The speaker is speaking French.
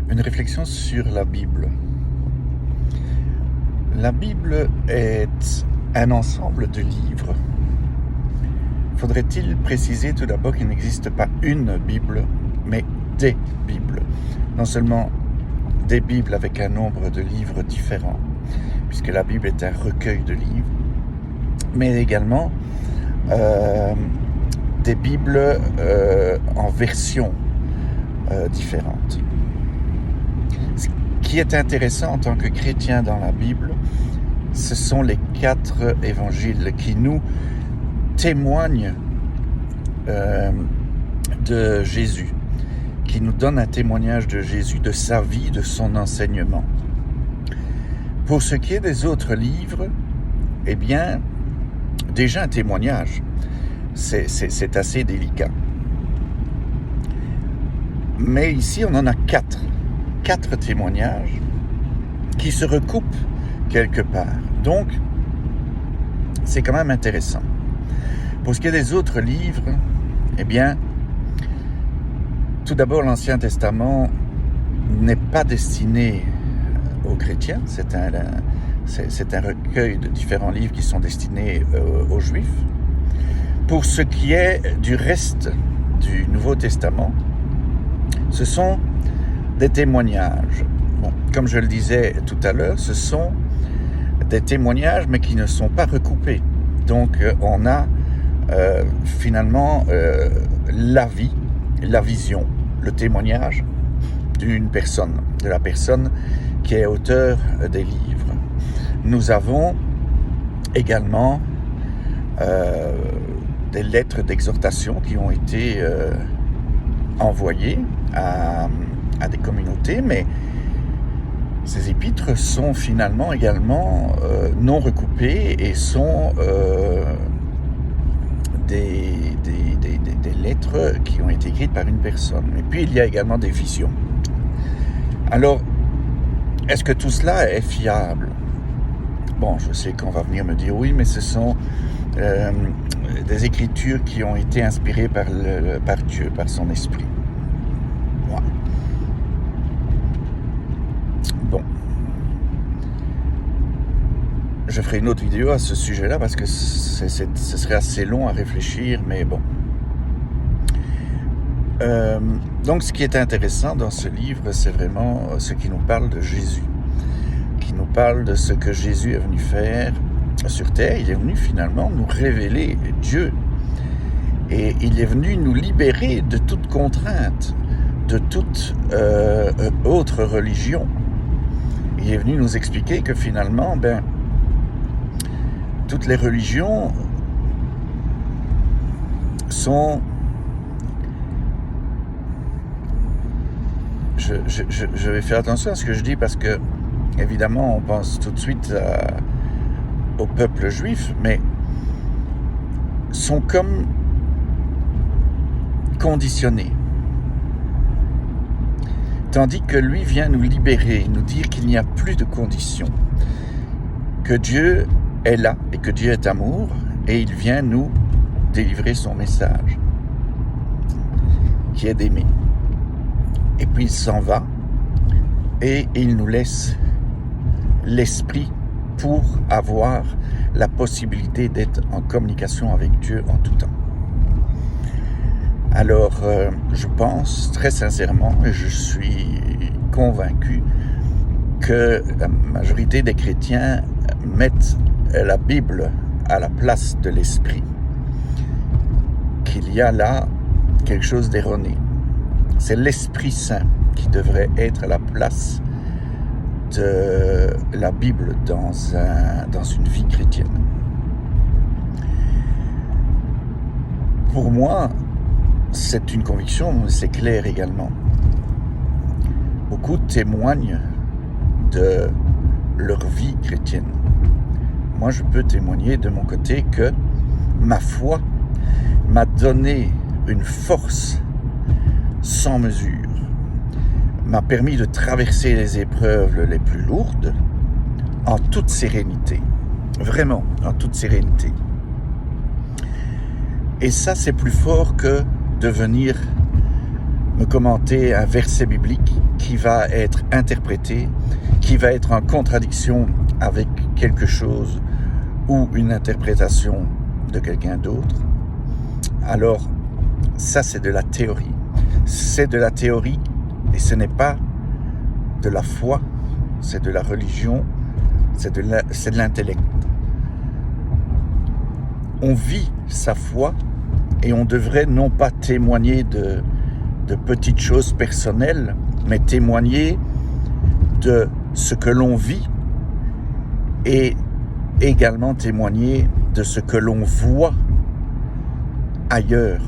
Une réflexion sur la Bible. La Bible est un ensemble de livres. Faudrait-il préciser tout d'abord qu'il n'existe pas une Bible, mais des Bibles. Non seulement des Bibles avec un nombre de livres différents, puisque la Bible est un recueil de livres, mais également des Bibles en versions différentes. Ce qui est intéressant en tant que chrétien dans la Bible, ce sont les 4 évangiles qui nous témoignent de Jésus, qui nous donnent un témoignage de Jésus, de sa vie, de son enseignement. Pour ce qui est des autres livres, eh bien, déjà un témoignage, c'est assez délicat. Mais ici, on en a 4 témoignages qui se recoupent quelque part. Donc, c'est quand même intéressant. Pour ce qui est des autres livres, eh bien, tout d'abord, l'Ancien Testament n'est pas destiné aux chrétiens. C'est un recueil de différents livres qui sont destinés aux Juifs. Pour ce qui est du reste du Nouveau Testament, ce sont des témoignages. Bon, comme je le disais tout à l'heure, ce sont des témoignages, mais qui ne sont pas recoupés. Donc, on a finalement la vie, la vision, le témoignage d'une personne, de la personne qui est auteur des livres. Nous avons également des lettres d'exhortation qui ont été envoyées à des communautés, mais ces épîtres sont finalement également non recoupées et sont des lettres qui ont été écrites par une personne. Et puis il y a également des visions. Alors, est-ce que tout cela est fiable? Bon, je sais qu'on va venir me dire oui, mais ce sont des écritures qui ont été inspirées par Dieu, par son esprit. Ouais. Bon. Je ferai une autre vidéo à ce sujet-là parce que ce serait assez long à réfléchir, mais bon. Donc, ce qui est intéressant dans ce livre, c'est vraiment ce qui nous parle de Jésus, qui nous parle de ce que Jésus est venu faire sur terre. Il est venu finalement nous révéler Dieu. Et il est venu nous libérer de toute contrainte, de toute autre religion. Il est venu nous expliquer que finalement, toutes les religions sont... Je vais faire attention à ce que je dis parce que, évidemment, on pense tout de suite au peuple juif, mais sont comme conditionnés. Tandis que lui vient nous libérer, nous dire qu'il n'y a plus de conditions, que Dieu est là et que Dieu est amour, et il vient nous délivrer son message, qui est d'aimer. Et puis il s'en va, et il nous laisse l'esprit pour avoir la possibilité d'être en communication avec Dieu en tout temps. Alors, je pense très sincèrement, et je suis convaincu, que la majorité des chrétiens mettent la Bible à la place de l'esprit, qu'il y a là quelque chose d'erroné. C'est l'Esprit Saint qui devrait être à la place de la Bible dans une vie chrétienne. Pour moi, c'est une conviction, mais c'est clair également. Beaucoup témoignent de leur vie chrétienne. Moi, je peux témoigner de mon côté que ma foi m'a donné une force sans mesure, m'a permis de traverser les épreuves les plus lourdes en toute sérénité, vraiment en toute sérénité. Et ça, c'est plus fort que de venir me commenter un verset biblique qui va être interprété, qui va être en contradiction avec quelque chose ou une interprétation de quelqu'un d'autre. Alors, ça c'est de la théorie. C'est de la théorie et ce n'est pas de la foi, c'est de la religion, c'est de l'intellect. On vit sa foi et on devrait non pas témoigner de petites choses personnelles, mais témoigner de ce que l'on vit et également témoigner de ce que l'on voit ailleurs